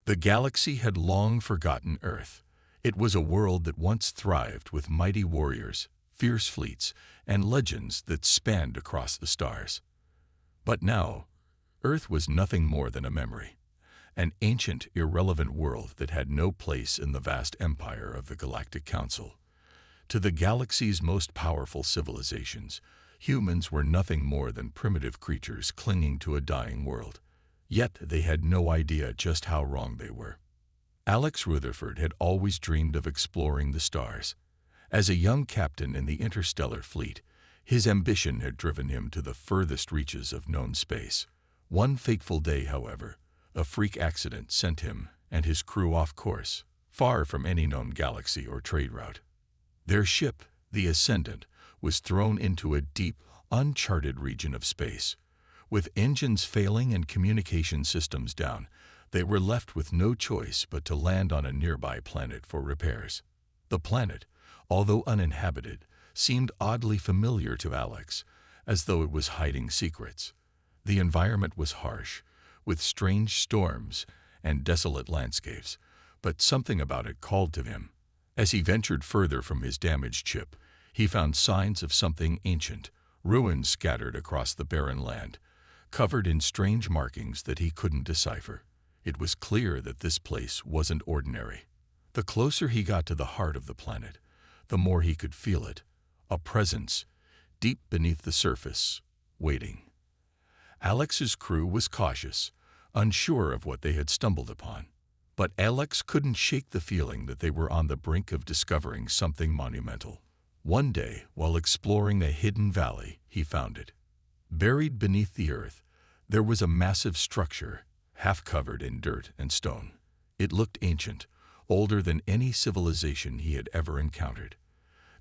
The galaxy had long forgotten Earth. It was a world that once thrived with mighty warriors, fierce fleets, and legends that spanned across the stars. But now, Earth was nothing more than a memory, an ancient, irrelevant world that had no place in the vast empire of the Galactic Council. To the galaxy's most powerful civilizations, humans were nothing more than primitive creatures clinging to a dying world. Yet they had no idea just how wrong they were. Alex Rutherford had always dreamed of exploring the stars. As a young captain in the interstellar fleet, his ambition had driven him to the furthest reaches of known space. One fateful day, however, a freak accident sent him and his crew off course, far from any known galaxy or trade route. Their ship, the Ascendant, was thrown into a deep, uncharted region of space. With engines failing and communication systems down, they were left with no choice but to land on a nearby planet for repairs. The planet, although uninhabited, seemed oddly familiar to Alex, as though it was hiding secrets. The environment was harsh, with strange storms and desolate landscapes, but something about it called to him. As he ventured further from his damaged ship, he found signs of something ancient, ruins scattered across the barren land, covered in strange markings that he couldn't decipher. It was clear that this place wasn't ordinary. The closer he got to the heart of the planet, the more he could feel it, a presence, deep beneath the surface, waiting. Alex's crew was cautious, unsure of what they had stumbled upon. But Alex couldn't shake the feeling that they were on the brink of discovering something monumental. One day, while exploring a hidden valley, he found it. Buried beneath the earth, there was a massive structure, half covered in dirt and stone. It looked ancient, older than any civilization he had ever encountered.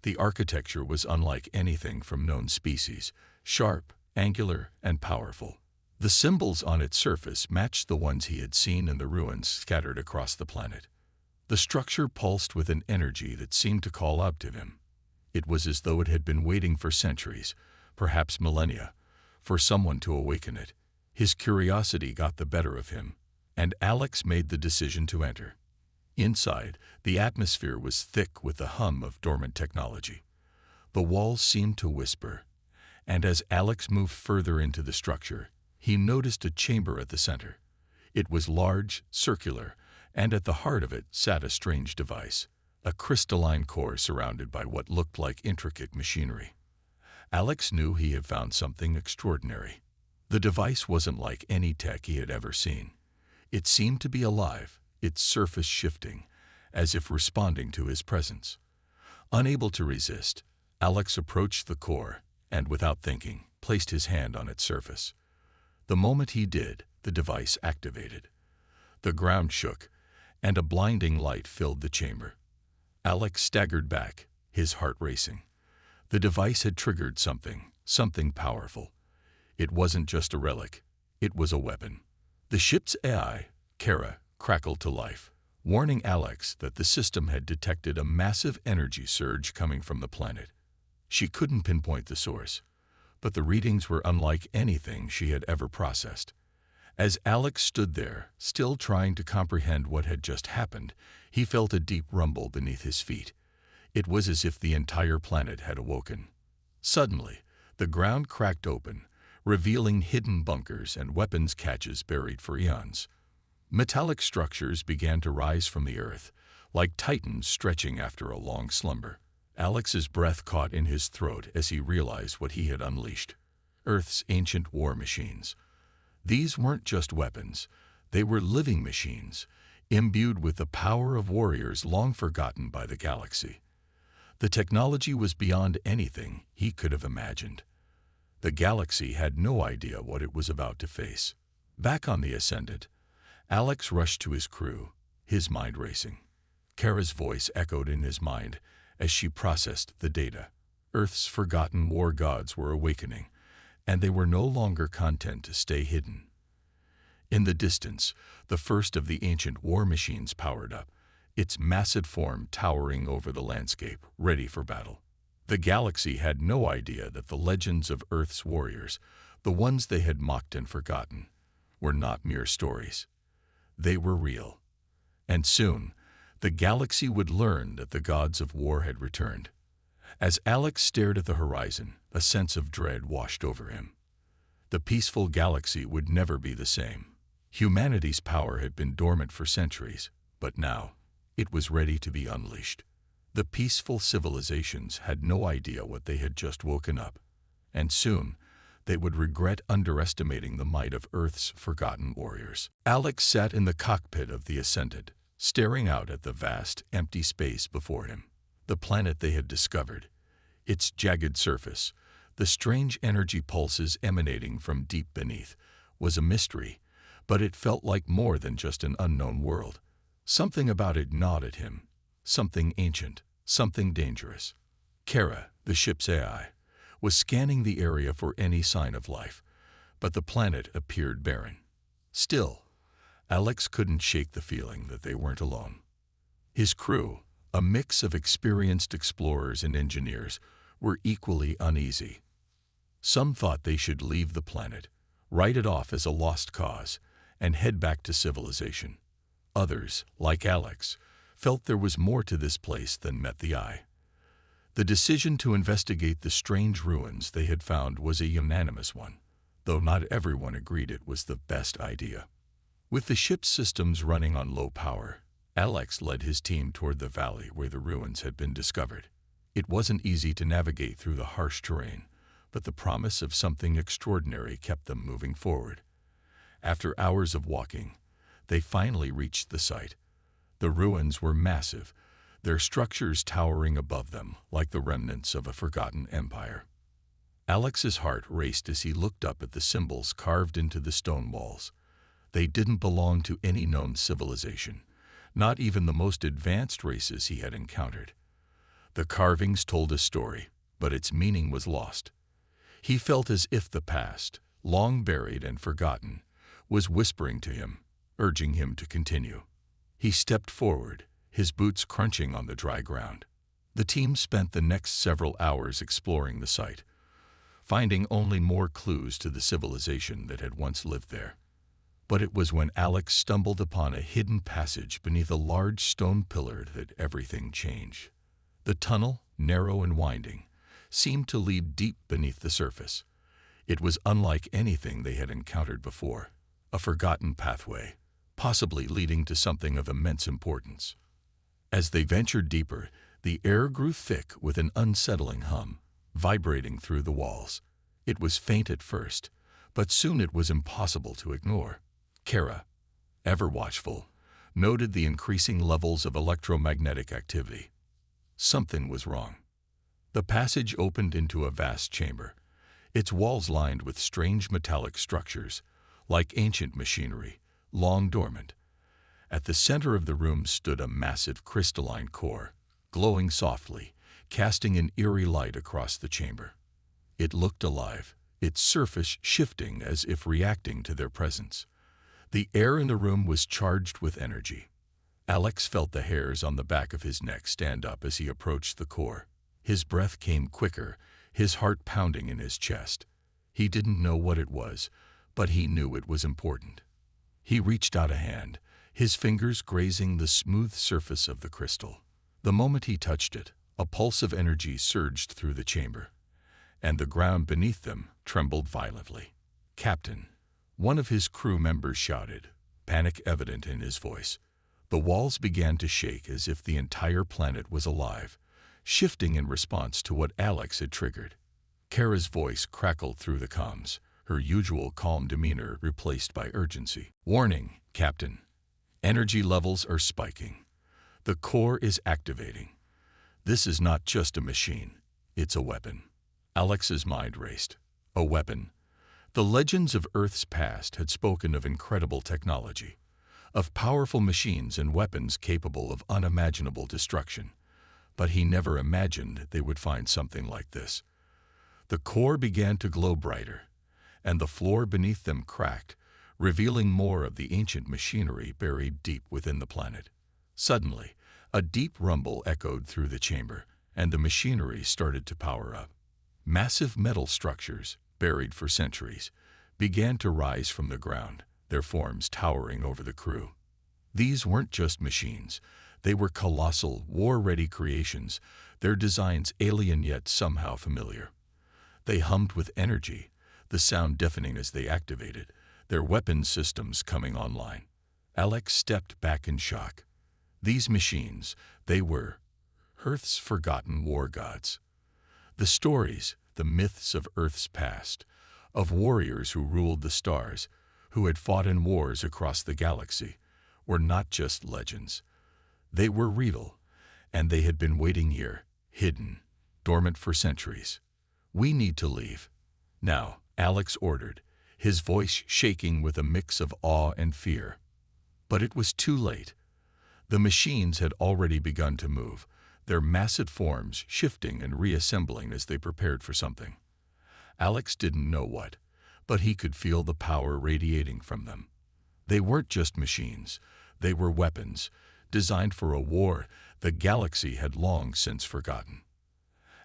The architecture was unlike anything from known species, sharp, angular, and powerful. The symbols on its surface matched the ones he had seen in the ruins scattered across the planet. The structure pulsed with an energy that seemed to call out to him. It was as though it had been waiting for centuries, perhaps millennia, for someone to awaken it. His curiosity got the better of him, and Alex made the decision to enter. Inside, the atmosphere was thick with the hum of dormant technology. The walls seemed to whisper, and as Alex moved further into the structure, he noticed a chamber at the center. It was large, circular, and at the heart of it sat a strange device, a crystalline core surrounded by what looked like intricate machinery. Alex knew he had found something extraordinary. The device wasn't like any tech he had ever seen. It seemed to be alive, its surface shifting, as if responding to his presence. Unable to resist, Alex approached the core and, without thinking, placed his hand on its surface. The moment he did, the device activated. The ground shook, and a blinding light filled the chamber. Alex staggered back, his heart racing. The device had triggered something powerful. It wasn't just a relic, it was a weapon. The ship's AI, Kara, crackled to life, warning Alex that the system had detected a massive energy surge coming from the planet. She couldn't pinpoint the source, but the readings were unlike anything she had ever processed. As Alex stood there, still trying to comprehend what had just happened, he felt a deep rumble beneath his feet. It was as if the entire planet had awoken. Suddenly, the ground cracked open, revealing hidden bunkers and weapons caches buried for eons. Metallic structures began to rise from the earth, like titans stretching after a long slumber. Alex's breath caught in his throat as he realized what he had unleashed. Earth's ancient war machines. These weren't just weapons, they were living machines, imbued with the power of warriors long forgotten by the galaxy. The technology was beyond anything he could have imagined. The galaxy had no idea what it was about to face. Back on the Ascendant, Alex rushed to his crew, his mind racing. Kara's voice echoed in his mind as she processed the data. Earth's forgotten war gods were awakening, and they were no longer content to stay hidden. In the distance, the first of the ancient war machines powered up, its massive form towering over the landscape, ready for battle. The galaxy had no idea that the legends of Earth's warriors, the ones they had mocked and forgotten, were not mere stories. They were real. And soon, the galaxy would learn that the gods of war had returned. As Alex stared at the horizon, a sense of dread washed over him. The peaceful galaxy would never be the same. Humanity's power had been dormant for centuries, but now, it was ready to be unleashed. The peaceful civilizations had no idea what they had just woken up, and soon, they would regret underestimating the might of Earth's forgotten warriors. Alex sat in the cockpit of the Ascendant, staring out at the vast, empty space before him. The planet they had discovered, its jagged surface, the strange energy pulses emanating from deep beneath, was a mystery, but it felt like more than just an unknown world. Something about it gnawed at him, something ancient, something dangerous. Kara, the ship's AI, was scanning the area for any sign of life, but the planet appeared barren. Still, Alex couldn't shake the feeling that they weren't alone. His crew, a mix of experienced explorers and engineers, were equally uneasy. Some thought they should leave the planet, write it off as a lost cause, and head back to civilization. Others, like Alex, felt there was more to this place than met the eye. The decision to investigate the strange ruins they had found was a unanimous one, though not everyone agreed it was the best idea. With the ship's systems running on low power, Alex led his team toward the valley where the ruins had been discovered. It wasn't easy to navigate through the harsh terrain, but the promise of something extraordinary kept them moving forward. After hours of walking, they finally reached the site. The ruins were massive, their structures towering above them like the remnants of a forgotten empire. Alex's heart raced as he looked up at the symbols carved into the stone walls. They didn't belong to any known civilization, not even the most advanced races he had encountered. The carvings told a story, but its meaning was lost. He felt as if the past, long buried and forgotten, was whispering to him, urging him to continue. He stepped forward, his boots crunching on the dry ground. The team spent the next several hours exploring the site, finding only more clues to the civilization that had once lived there. But it was when Alex stumbled upon a hidden passage beneath a large stone pillar that everything changed. The tunnel, narrow and winding, seemed to lead deep beneath the surface. It was unlike anything they had encountered before, a forgotten pathway, possibly leading to something of immense importance. As they ventured deeper, the air grew thick with an unsettling hum, vibrating through the walls. It was faint at first, but soon it was impossible to ignore. Kara, ever watchful, noted the increasing levels of electromagnetic activity. Something was wrong. The passage opened into a vast chamber, its walls lined with strange metallic structures, like ancient machinery, long dormant. At the center of the room stood a massive crystalline core, glowing softly, casting an eerie light across the chamber. It looked alive, its surface shifting as if reacting to their presence. The air in the room was charged with energy. Alex felt the hairs on the back of his neck stand up as he approached the core. His breath came quicker, his heart pounding in his chest. He didn't know what it was, but he knew it was important. He reached out a hand, his fingers grazing the smooth surface of the crystal. The moment he touched it, a pulse of energy surged through the chamber, and the ground beneath them trembled violently. "Captain," one of his crew members shouted, panic evident in his voice. The walls began to shake as if the entire planet was alive, shifting in response to what Alex had triggered. Kara's voice crackled through the comms, her usual calm demeanor replaced by urgency. "Warning, Captain. Energy levels are spiking. The core is activating. This is not just a machine, it's a weapon." Alex's mind raced. A weapon. The legends of Earth's past had spoken of incredible technology, of powerful machines and weapons capable of unimaginable destruction. But he never imagined they would find something like this. The core began to glow brighter, and the floor beneath them cracked, revealing more of the ancient machinery buried deep within the planet. Suddenly, a deep rumble echoed through the chamber, and the machinery started to power up. Massive metal structures, buried for centuries, began to rise from the ground, their forms towering over the crew. These weren't just machines. They were colossal, war-ready creations, their designs alien yet somehow familiar. They hummed with energy, the sound deafening as they activated, their weapons systems coming online. Alex stepped back in shock. These machines, they were Earth's forgotten war gods. The stories, the myths of Earth's past, of warriors who ruled the stars, who had fought in wars across the galaxy, were not just legends. They were real, and they had been waiting here, hidden, dormant for centuries. "We need to leave now," Alex ordered, his voice shaking with a mix of awe and fear. But it was too late. The machines had already begun to move, their massive forms shifting and reassembling as they prepared for something. Alex didn't know what, but he could feel the power radiating from them. They weren't just machines, they were weapons, designed for a war the galaxy had long since forgotten.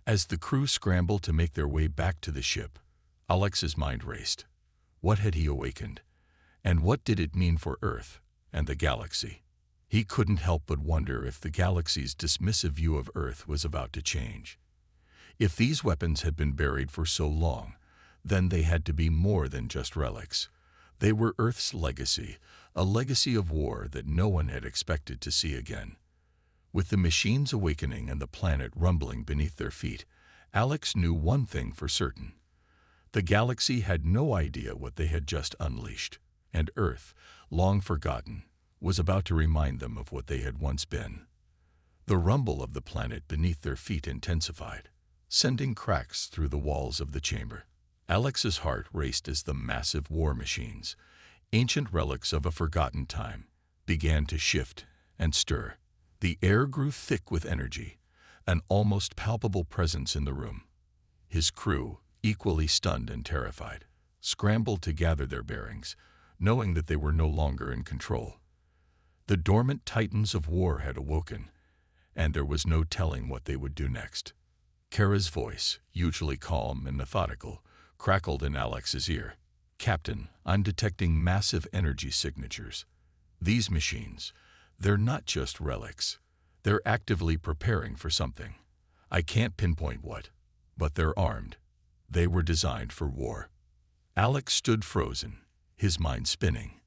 As the crew scrambled to make their way back to the ship, Alex's mind raced. What had he awakened? And what did it mean for Earth and the galaxy? He couldn't help but wonder if the galaxy's dismissive view of Earth was about to change. If these weapons had been buried for so long, then they had to be more than just relics. They were Earth's legacy, a legacy of war that no one had expected to see again. With the machines awakening and the planet rumbling beneath their feet, Alex knew one thing for certain. The galaxy had no idea what they had just unleashed, and Earth, long forgotten, was about to remind them of what they had once been. The rumble of the planet beneath their feet intensified, sending cracks through the walls of the chamber. Alex's heart raced as the massive war machines, ancient relics of a forgotten time, began to shift and stir. The air grew thick with energy, an almost palpable presence in the room. His crew, equally stunned and terrified, scrambled to gather their bearings, knowing that they were no longer in control. The dormant titans of war had awoken, and there was no telling what they would do next. Kara's voice, usually calm and methodical, crackled in Alex's ear. "Captain, I'm detecting massive energy signatures. These machines, they're not just relics. They're actively preparing for something. I can't pinpoint what, but they're armed. They were designed for war." Alex stood frozen, his mind spinning.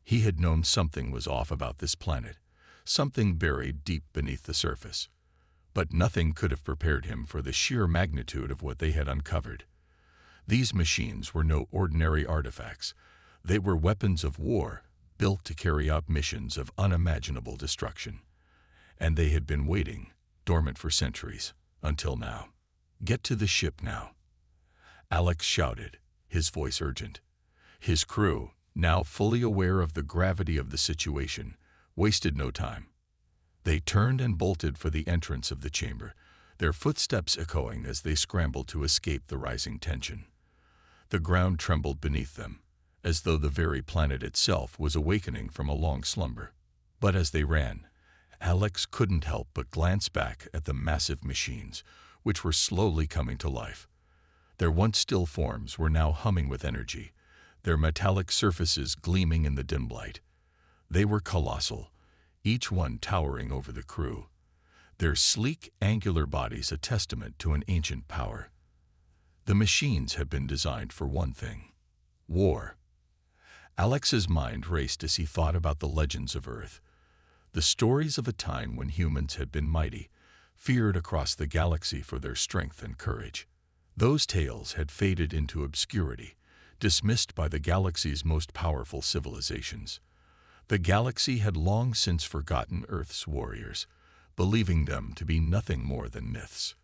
He had known something was off about this planet, something buried deep beneath the surface. But nothing could have prepared him for the sheer magnitude of what they had uncovered. These machines were no ordinary artifacts. They were weapons of war, built to carry out missions of unimaginable destruction. And they had been waiting, dormant for centuries, until now. "Get to the ship now," Alex shouted, his voice urgent. His crew, now fully aware of the gravity of the situation, wasted no time. They turned and bolted for the entrance of the chamber, their footsteps echoing as they scrambled to escape the rising tension. The ground trembled beneath them, as though the very planet itself was awakening from a long slumber. But as they ran, Alex couldn't help but glance back at the massive machines, which were slowly coming to life. Their once still forms were now humming with energy, their metallic surfaces gleaming in the dim light. They were colossal, each one towering over the crew, their sleek, angular bodies a testament to an ancient power. The machines had been designed for one thing: war. Alex's mind raced as he thought about the legends of Earth, the stories of a time when humans had been mighty, feared across the galaxy for their strength and courage. Those tales had faded into obscurity, dismissed by the galaxy's most powerful civilizations. The galaxy had long since forgotten Earth's warriors, believing them to be nothing more than myths.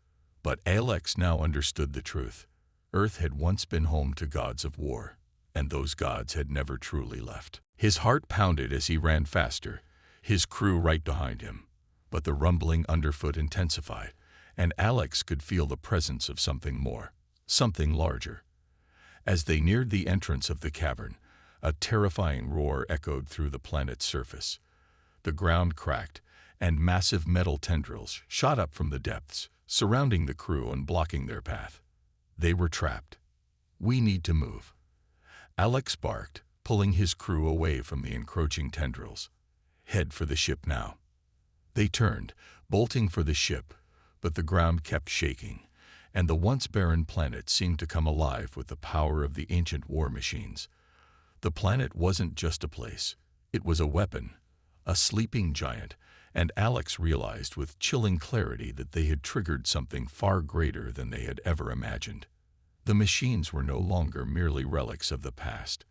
But Alex now understood the truth. Earth had once been home to gods of war, and those gods had never truly left. His heart pounded as he ran faster, his crew right behind him. But the rumbling underfoot intensified, and Alex could feel the presence of something more, something larger. As they neared the entrance of the cavern, a terrifying roar echoed through the planet's surface. The ground cracked, and massive metal tendrils shot up from the depths, surrounding the crew and blocking their path. They were trapped. "We need to move," Alex barked, pulling his crew away from the encroaching tendrils. Head for the ship now." They turned, bolting for the ship, but the ground kept shaking, and the once barren planet seemed to come alive with the power of the ancient war machines. The planet wasn't just a place. It was a weapon, a sleeping giant, and Alex realized with chilling clarity that they had triggered something far greater than they had ever imagined. The machines were no longer merely relics of the past.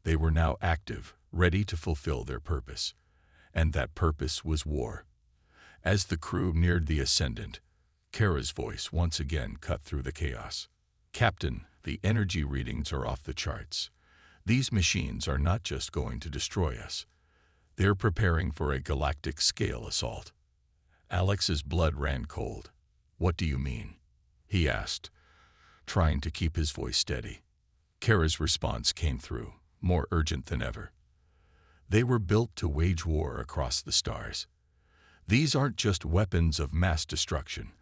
They were now active, ready to fulfill their purpose. And that purpose was war. As the crew neared the Ascendant, Kara's voice once again cut through the chaos. "Captain, the energy readings are off the charts. These machines are not just going to destroy us. They're preparing for a galactic-scale assault." Alex's blood ran cold. "What do you mean?" he asked, trying to keep his voice steady. Kara's response came through, more urgent than ever. "They were built to wage war across the stars. These aren't just weapons of mass destruction.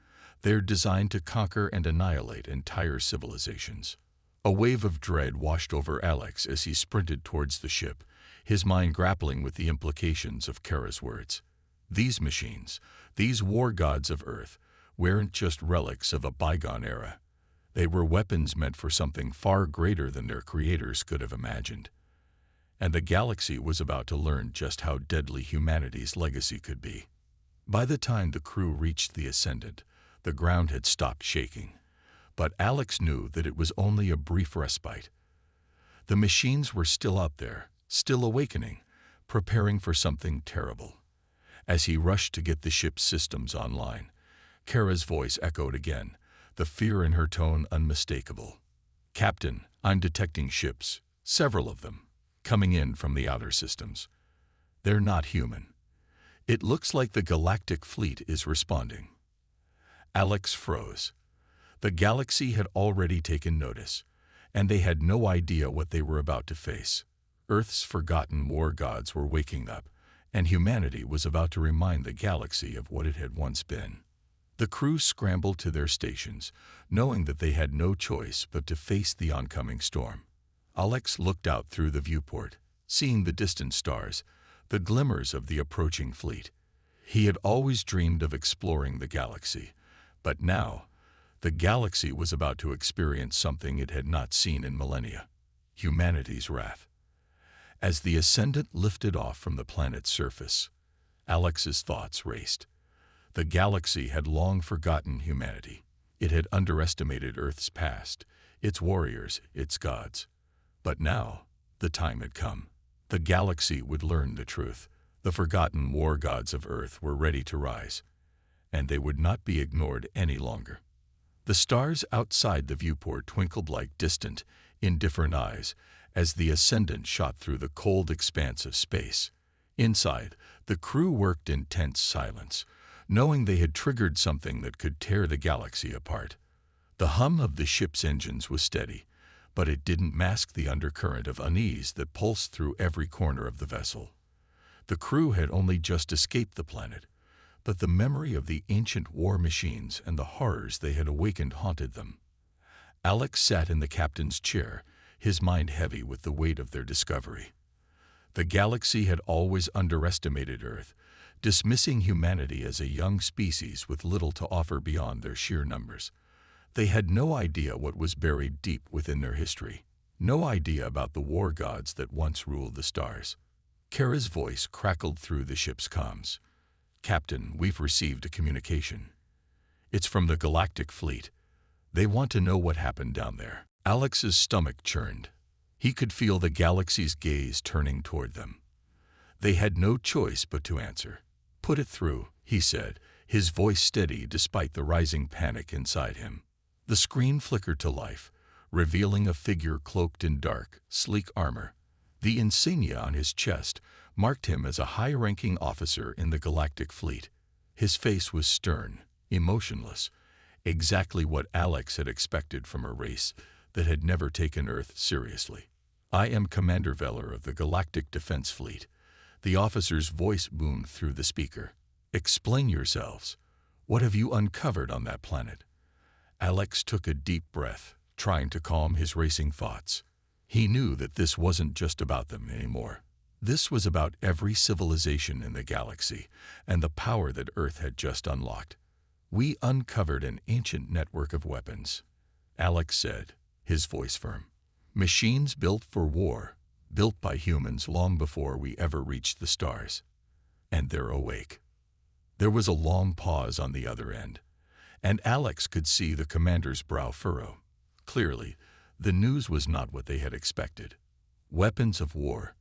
They're designed to conquer and annihilate entire civilizations." A wave of dread washed over Alex as he sprinted towards the ship, his mind grappling with the implications of Kara's words. These machines, these war gods of Earth, weren't just relics of a bygone era. They were weapons meant for something far greater than their creators could have imagined. And the galaxy was about to learn just how deadly humanity's legacy could be. By the time the crew reached the Ascendant, the ground had stopped shaking. But Alex knew that it was only a brief respite. The machines were still up there, still awakening, preparing for something terrible. As he rushed to get the ship's systems online, Kara's voice echoed again, the fear in her tone unmistakable. "Captain, I'm detecting ships, several of them, coming in from the outer systems. They're not human. It looks like the Galactic fleet is responding." Alex froze. The galaxy had already taken notice, and they had no idea what they were about to face. Earth's forgotten war gods were waking up, and humanity was about to remind the galaxy of what it had once been. The crew scrambled to their stations, knowing that they had no choice but to face the oncoming storm. Alex looked out through the viewport, seeing the distant stars, the glimmers of the approaching fleet. He had always dreamed of exploring the galaxy, but now, the galaxy was about to experience something it had not seen in millennia: humanity's wrath. As the Ascendant lifted off from the planet's surface, Alex's thoughts raced. The galaxy had long forgotten humanity. It had underestimated Earth's past, its warriors, its gods. But now, the time had come. The galaxy would learn the truth. The forgotten war gods of Earth were ready to rise, and they would not be ignored any longer. The stars outside the viewport twinkled like distant, indifferent eyes as the Ascendant shot through the cold expanse of space. Inside, the crew worked in tense silence, knowing they had triggered something that could tear the galaxy apart. The hum of the ship's engines was steady, but it didn't mask the undercurrent of unease that pulsed through every corner of the vessel. The crew had only just escaped the planet, but the memory of the ancient war machines and the horrors they had awakened haunted them. Alex sat in the captain's chair, his mind heavy with the weight of their discovery. The galaxy had always underestimated Earth, dismissing humanity as a young species with little to offer beyond their sheer numbers. They had no idea what was buried deep within their history, no idea about the war gods that once ruled the stars. Kara's voice crackled through the ship's comms. "Captain, we've received a communication. It's from the Galactic fleet. They want to know what happened down there." Alex's stomach churned. He could feel the galaxy's gaze turning toward them. They had no choice but to answer. "Put it through," he said, his voice steady despite the rising panic inside him. The screen flickered to life, revealing a figure cloaked in dark, sleek armor. The insignia on his chest marked him as a high-ranking officer in the Galactic fleet. His face was stern, emotionless, exactly what Alex had expected from a race that had never taken Earth seriously. "I am Commander Veller of the Galactic Defense Fleet." The officer's voice boomed through the speaker. "Explain yourselves. What have you uncovered on that planet?" Alex took a deep breath, trying to calm his racing thoughts. He knew that this wasn't just about them anymore. This was about every civilization in the galaxy and the power that Earth had just unlocked. We uncovered an ancient network of weapons, Alex said, his voice firm. Machines built for war, built by humans long before we ever reached the stars. And they're awake. There was a long pause on the other end, and Alex could see the commander's brow furrow. Clearly, the news was not what they had expected. Weapons of war.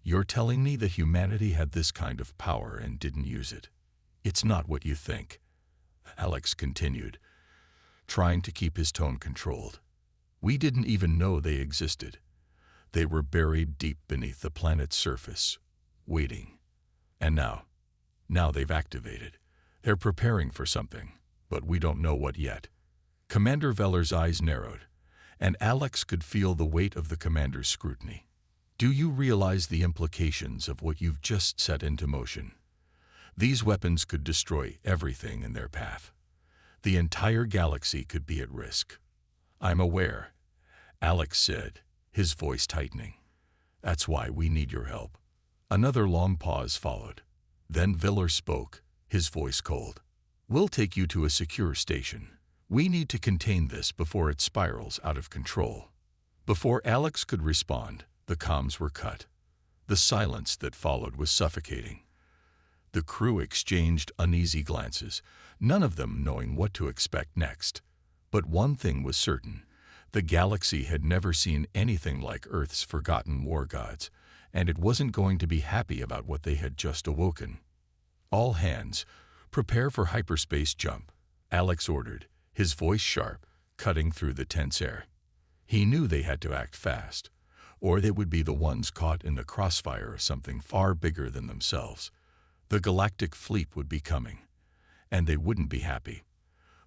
You're telling me that humanity had this kind of power and didn't use it? It's not what you think, Alex continued, trying to keep his tone controlled. We didn't even know they existed. They were buried deep beneath the planet's surface, waiting. And now they've activated. They're preparing for something, but we don't know what yet. Commander Veller's eyes narrowed, and Alex could feel the weight of the commander's scrutiny. Do you realize the implications of what you've just set into motion? These weapons could destroy everything in their path. The entire galaxy could be at risk. I'm aware, Alex said, his voice tightening. That's why we need your help. Another long pause followed. Then Veller spoke, his voice cold. We'll take you to a secure station. We need to contain this before it spirals out of control. Before Alex could respond, the comms were cut. The silence that followed was suffocating. The crew exchanged uneasy glances, none of them knowing what to expect next. But one thing was certain. The galaxy had never seen anything like Earth's forgotten war gods, and it wasn't going to be happy about what they had just awoken. All hands, prepare for hyperspace jump, Alex ordered, his voice sharp, cutting through the tense air. He knew they had to act fast, or they would be the ones caught in the crossfire of something far bigger than themselves. The Galactic fleet would be coming, and they wouldn't be happy.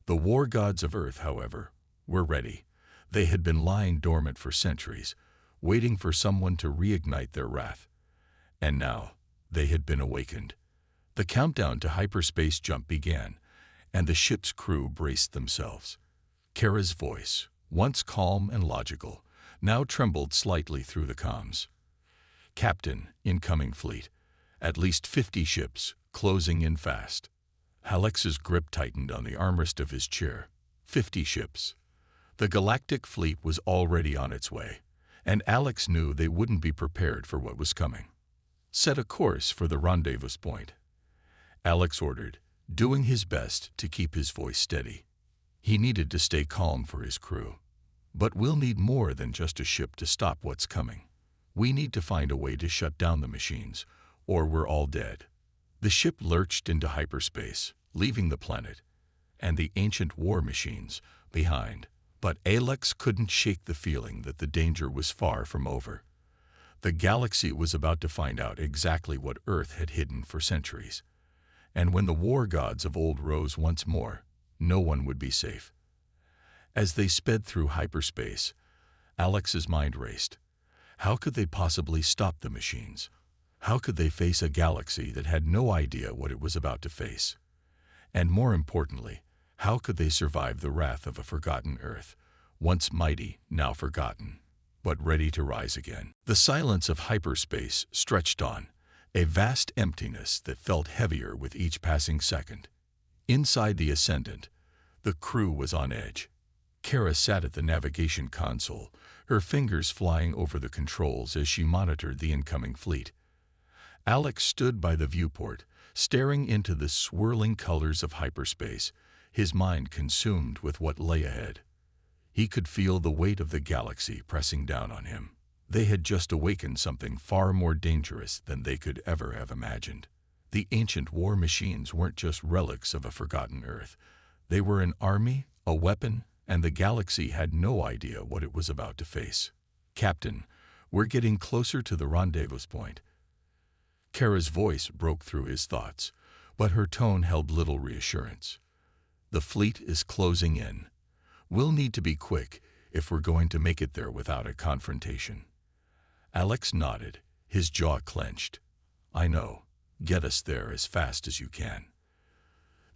The war gods of Earth, however, were ready. They had been lying dormant for centuries, waiting for someone to reignite their wrath. And now, they had been awakened. The countdown to hyperspace jump began, and the ship's crew braced themselves. Kara's voice, once calm and logical, now trembled slightly through the comms. Captain, incoming fleet. At least 50 ships, closing in fast. Alex's grip tightened on the armrest of his chair. 50 ships. The Galactic fleet was already on its way, and Alex knew they wouldn't be prepared for what was coming. Set a course for the rendezvous point, Alex ordered, doing his best to keep his voice steady. He needed to stay calm for his crew. But we'll need more than just a ship to stop what's coming. We need to find a way to shut down the machines, or we're all dead. The ship lurched into hyperspace, leaving the planet, and the ancient war machines behind. But Alex couldn't shake the feeling that the danger was far from over. The galaxy was about to find out exactly what Earth had hidden for centuries. And when the war gods of old rose once more, no one would be safe. As they sped through hyperspace, Alex's mind raced. How could they possibly stop the machines? How could they face a galaxy that had no idea what it was about to face? And more importantly, how could they survive the wrath of a forgotten Earth, once mighty, now forgotten, but ready to rise again? The silence of hyperspace stretched on, a vast emptiness that felt heavier with each passing second. Inside the Ascendant, the crew was on edge. Kara sat at the navigation console, her fingers flying over the controls as she monitored the incoming fleet. Alex stood by the viewport, staring into the swirling colors of hyperspace, his mind consumed with what lay ahead. He could feel the weight of the galaxy pressing down on him. They had just awakened something far more dangerous than they could ever have imagined. The ancient war machines weren't just relics of a forgotten Earth. They were an army, a weapon, and the galaxy had no idea what it was about to face. Captain, we're getting closer to the rendezvous point. Kara's voice broke through his thoughts, but her tone held little reassurance. The fleet is closing in. We'll need to be quick if we're going to make it there without a confrontation. Alex nodded, his jaw clenched. I know. Get us there as fast as you can.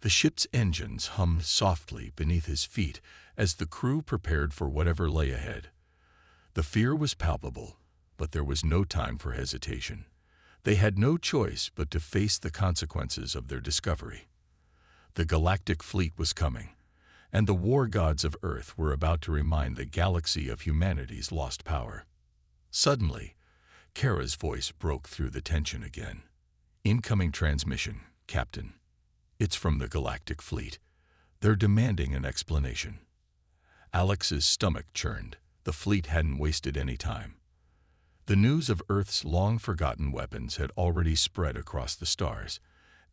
The ship's engines hummed softly beneath his feet as the crew prepared for whatever lay ahead. The fear was palpable, but there was no time for hesitation. They had no choice but to face the consequences of their discovery. The Galactic fleet was coming, and the war gods of Earth were about to remind the galaxy of humanity's lost power. Suddenly, Kara's voice broke through the tension again. "Incoming transmission, Captain. It's from the Galactic fleet. They're demanding an explanation." Alex's stomach churned. The fleet hadn't wasted any time. The news of Earth's long-forgotten weapons had already spread across the stars,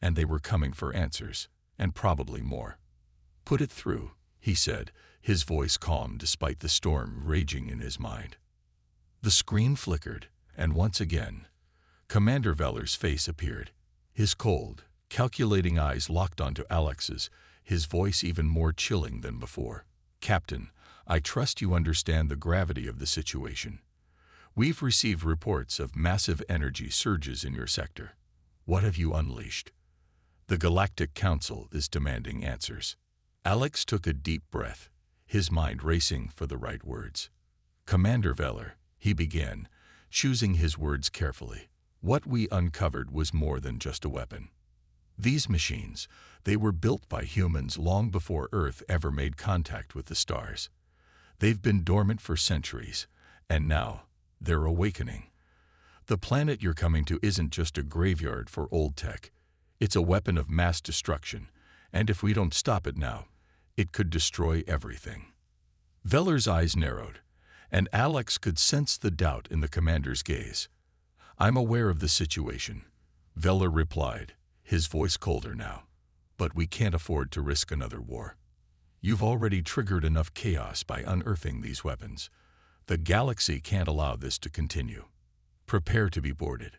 and they were coming for answers, and probably more. "Put it through," he said, his voice calm despite the storm raging in his mind. The screen flickered, and once again, Commander Veller's face appeared. His cold, calculating eyes locked onto Alex's, his voice even more chilling than before. "Captain, I trust you understand the gravity of the situation. We've received reports of massive energy surges in your sector. What have you unleashed? The Galactic Council is demanding answers." Alex took a deep breath, his mind racing for the right words. "Commander Veller," he began, choosing his words carefully, "what we uncovered was more than just a weapon. These machines, they were built by humans long before Earth ever made contact with the stars. They've been dormant for centuries, and now they're awakening. The planet you're coming to isn't just a graveyard for old tech. It's a weapon of mass destruction, and if we don't stop it now, it could destroy everything." Veller's eyes narrowed, and Alex could sense the doubt in the commander's gaze. "I'm aware of the situation," Veller replied, his voice colder now. "But we can't afford to risk another war. You've already triggered enough chaos by unearthing these weapons. The galaxy can't allow this to continue. Prepare to be boarded."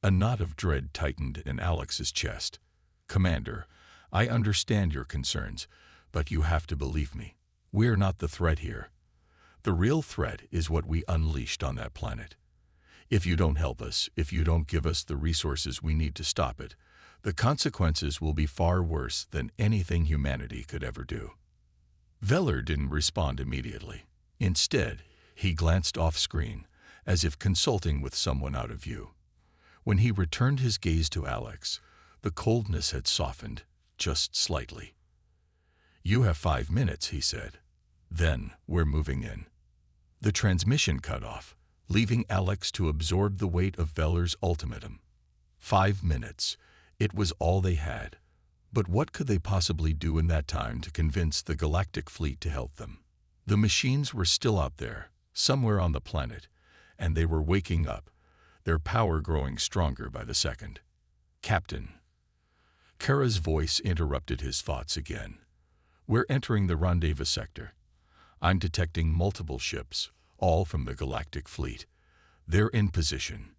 A knot of dread tightened in Alex's chest. "Commander, I understand your concerns, but you have to believe me. We're not the threat here. The real threat is what we unleashed on that planet. If you don't help us, if you don't give us the resources we need to stop it, the consequences will be far worse than anything humanity could ever do." Veller didn't respond immediately. Instead, he glanced off-screen, as if consulting with someone out of view. When he returned his gaze to Alex, the coldness had softened, just slightly. "You have 5 minutes," he said. "Then we're moving in." The transmission cut off, leaving Alex to absorb the weight of Veller's ultimatum. 5 minutes. It was all they had. But what could they possibly do in that time to convince the Galactic fleet to help them? The machines were still out there, somewhere on the planet, and they were waking up, their power growing stronger by the second. "Captain." Kara's voice interrupted his thoughts again. "We're entering the rendezvous sector. I'm detecting multiple ships, all from the Galactic fleet. They're in position.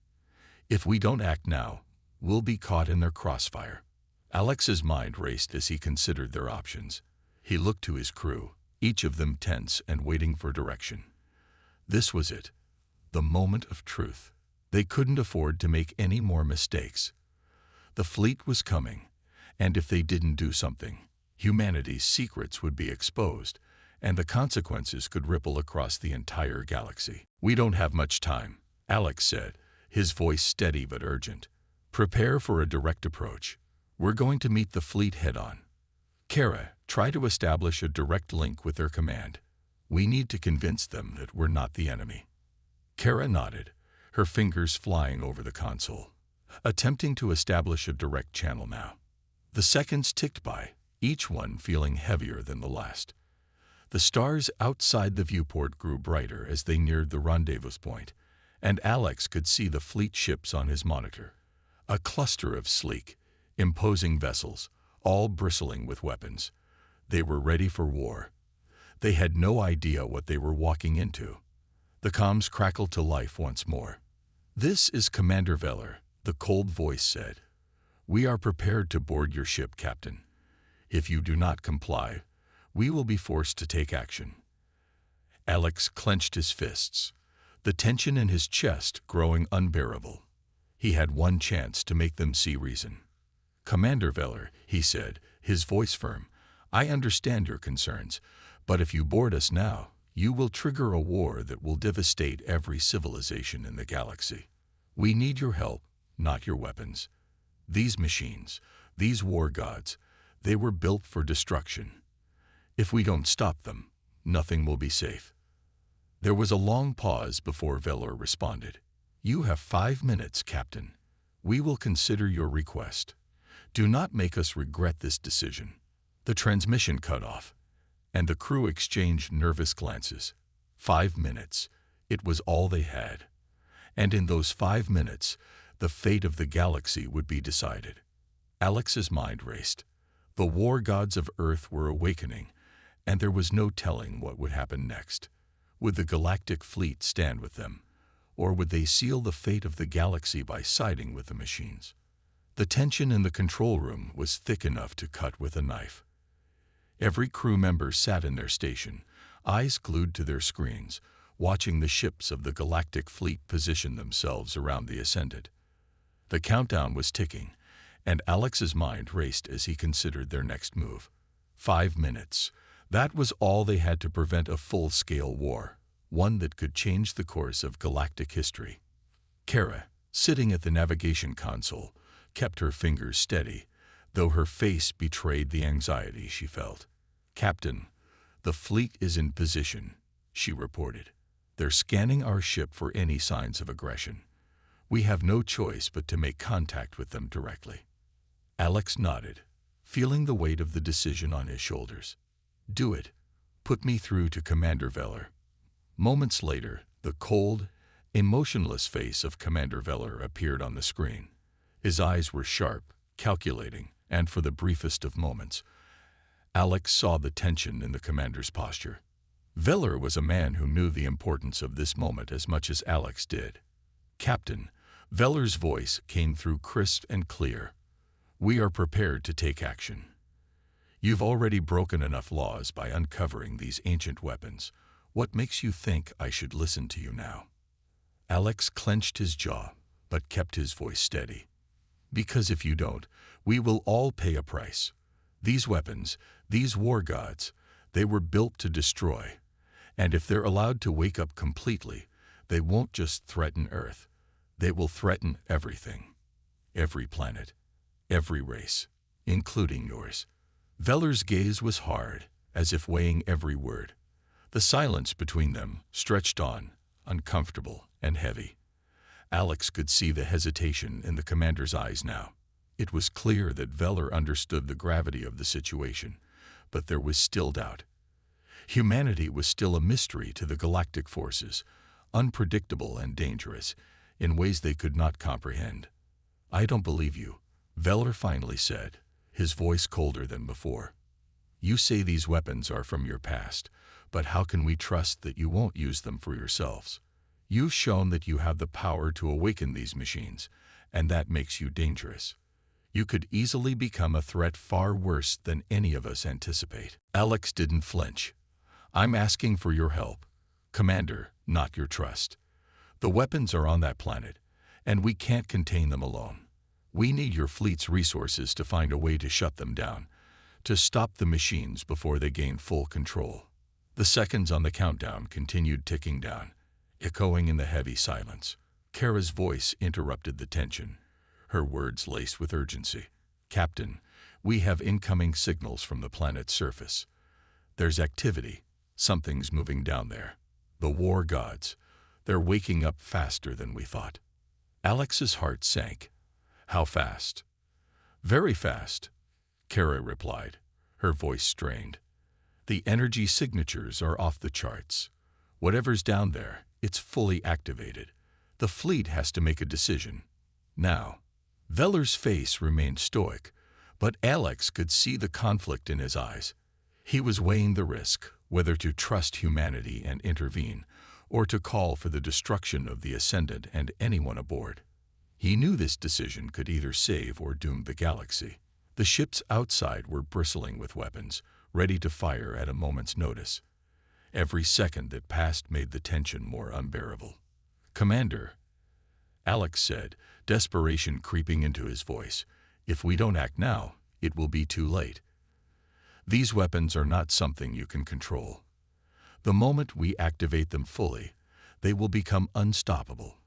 If we don't act now, we'll be caught in their crossfire." Alex's mind raced as he considered their options. He looked to his crew, each of them tense and waiting for direction. This was it, the moment of truth. They couldn't afford to make any more mistakes. The fleet was coming, and if they didn't do something, humanity's secrets would be exposed, and the consequences could ripple across the entire galaxy. "We don't have much time," Alex said, his voice steady but urgent. "Prepare for a direct approach. We're going to meet the fleet head-on. Kara, try to establish a direct link with their command. We need to convince them that we're not the enemy." Kara nodded, her fingers flying over the console, attempting to establish a direct channel now. The seconds ticked by, each one feeling heavier than the last. The stars outside the viewport grew brighter as they neared the rendezvous point, and Alex could see the fleet ships on his monitor. A cluster of sleek, imposing vessels, all bristling with weapons. They were ready for war. They had no idea what they were walking into. The comms crackled to life once more. "This is Commander Veller," the cold voice said. "We are prepared to board your ship, Captain. If you do not comply, we will be forced to take action." Alex clenched his fists, the tension in his chest growing unbearable. He had one chance to make them see reason. "Commander Veller," he said, his voice firm, "I understand your concerns, but if you board us now, you will trigger a war that will devastate every civilization in the galaxy. We need your help, not your weapons. These machines, these war gods, they were built for destruction. If we don't stop them, nothing will be safe." There was a long pause before Veller responded. "You have 5 minutes, Captain. We will consider your request. Do not make us regret this decision." The transmission cut off, and the crew exchanged nervous glances. 5 minutes. It was all they had. And in those 5 minutes, the fate of the galaxy would be decided. Alex's mind raced. The war gods of Earth were awakening, and there was no telling what would happen next. Would the galactic fleet stand with them, or would they seal the fate of the galaxy by siding with the machines? The tension in the control room was thick enough to cut with a knife. Every crew member sat in their station, eyes glued to their screens, watching the ships of the galactic fleet position themselves around the Ascended. The countdown was ticking, and Alex's mind raced as he considered their next move. 5 minutes. That was all they had to prevent a full-scale war, one that could change the course of galactic history. Kara, sitting at the navigation console, kept her fingers steady, though her face betrayed the anxiety she felt. "Captain, the fleet is in position," she reported. "They're scanning our ship for any signs of aggression. We have no choice but to make contact with them directly." Alex nodded, feeling the weight of the decision on his shoulders. "Do it. Put me through to Commander Veller." Moments later, the cold, emotionless face of Commander Veller appeared on the screen. His eyes were sharp, calculating, and for the briefest of moments, Alex saw the tension in the commander's posture. Veller was a man who knew the importance of this moment as much as Alex did. "Captain," Veller's voice came through crisp and clear. "We are prepared to take action. You've already broken enough laws by uncovering these ancient weapons. What makes you think I should listen to you now?" Alex clenched his jaw, but kept his voice steady. "Because if you don't, we will all pay a price. These weapons, these war gods, they were built to destroy. And if they're allowed to wake up completely, they won't just threaten Earth. They will threaten everything. Every planet, every race, including yours." Veller's gaze was hard, as if weighing every word. The silence between them stretched on, uncomfortable and heavy. Alex could see the hesitation in the commander's eyes now. It was clear that Veller understood the gravity of the situation, but there was still doubt. Humanity was still a mystery to the galactic forces, unpredictable and dangerous, in ways they could not comprehend. "I don't believe you," Veller finally said, his voice colder than before. "You say these weapons are from your past, but how can we trust that you won't use them for yourselves? You've shown that you have the power to awaken these machines, and that makes you dangerous. You could easily become a threat far worse than any of us anticipate." Alex didn't flinch. "I'm asking for your help, Commander, not your trust. The weapons are on that planet, and we can't contain them alone. We need your fleet's resources to find a way to shut them down, to stop the machines before they gain full control." The seconds on the countdown continued ticking down, echoing in the heavy silence. Kara's voice interrupted the tension, her words laced with urgency. "Captain, we have incoming signals from the planet's surface. There's activity. Something's moving down there. The war gods. They're waking up faster than we thought." Alex's heart sank. "How fast?" "Very fast," Kara replied, her voice strained. "The energy signatures are off the charts. Whatever's down there, it's fully activated. The fleet has to make a decision. Now." Veller's face remained stoic, but Alex could see the conflict in his eyes. He was weighing the risk, whether to trust humanity and intervene, or to call for the destruction of the Ascendant and anyone aboard. He knew this decision could either save or doom the galaxy. The ships outside were bristling with weapons, ready to fire at a moment's notice. Every second that passed made the tension more unbearable. "Commander," Alex said, desperation creeping into his voice, "if we don't act now, it will be too late. These weapons are not something you can control. The moment we activate them fully, they will become unstoppable.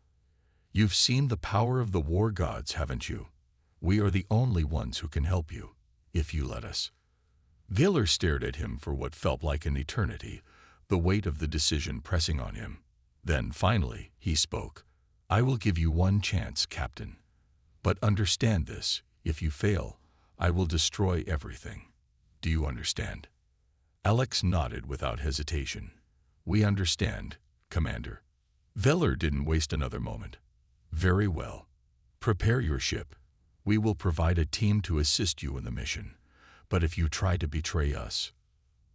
You've seen the power of the war gods, haven't you? We are the only ones who can help you, if you let us. Gaylor stared at him for what felt like an eternity, the weight of the decision pressing on him. Then, finally, he spoke. I will give you one chance, Captain. But understand this, if you fail, I will destroy everything. Do you understand? Alex nodded without hesitation. We understand, Commander. Veller didn't waste another moment. Very well. Prepare your ship. We will provide a team to assist you in the mission. But if you try to betray us,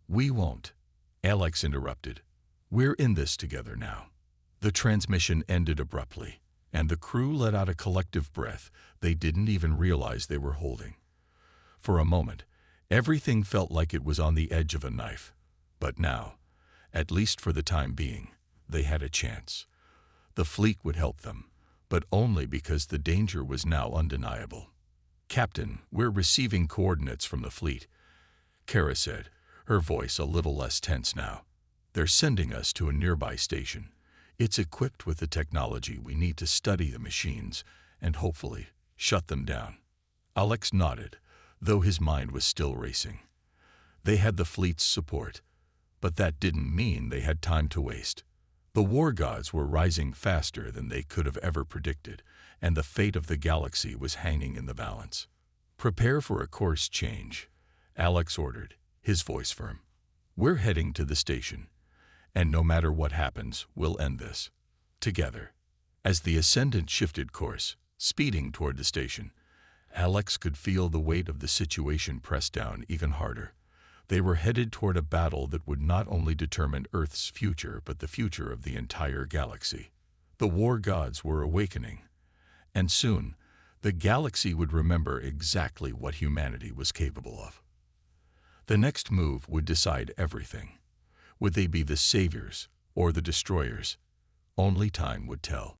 we won't. Alex interrupted. We're in this together now. The transmission ended abruptly, and the crew let out a collective breath they didn't even realize they were holding. For a moment, everything felt like it was on the edge of a knife. But now, at least for the time being, they had a chance. The fleet would help them, but only because the danger was now undeniable. Captain, we're receiving coordinates from the fleet, Kara said, her voice a little less tense now. They're sending us to a nearby station. It's equipped with the technology we need to study the machines and hopefully shut them down. Alex nodded, though his mind was still racing. They had the fleet's support, but that didn't mean they had time to waste. The war gods were rising faster than they could have ever predicted, and the fate of the galaxy was hanging in the balance. Prepare for a course change, Alex ordered, his voice firm. We're heading to the station, and no matter what happens, we'll end this. Together. As the Ascendant shifted course, speeding toward the station, Alex could feel the weight of the situation press down even harder. They were headed toward a battle that would not only determine Earth's future, but the future of the entire galaxy. The war gods were awakening, and soon, the galaxy would remember exactly what humanity was capable of. The next move would decide everything. Would they be the saviors or the destroyers? Only time would tell.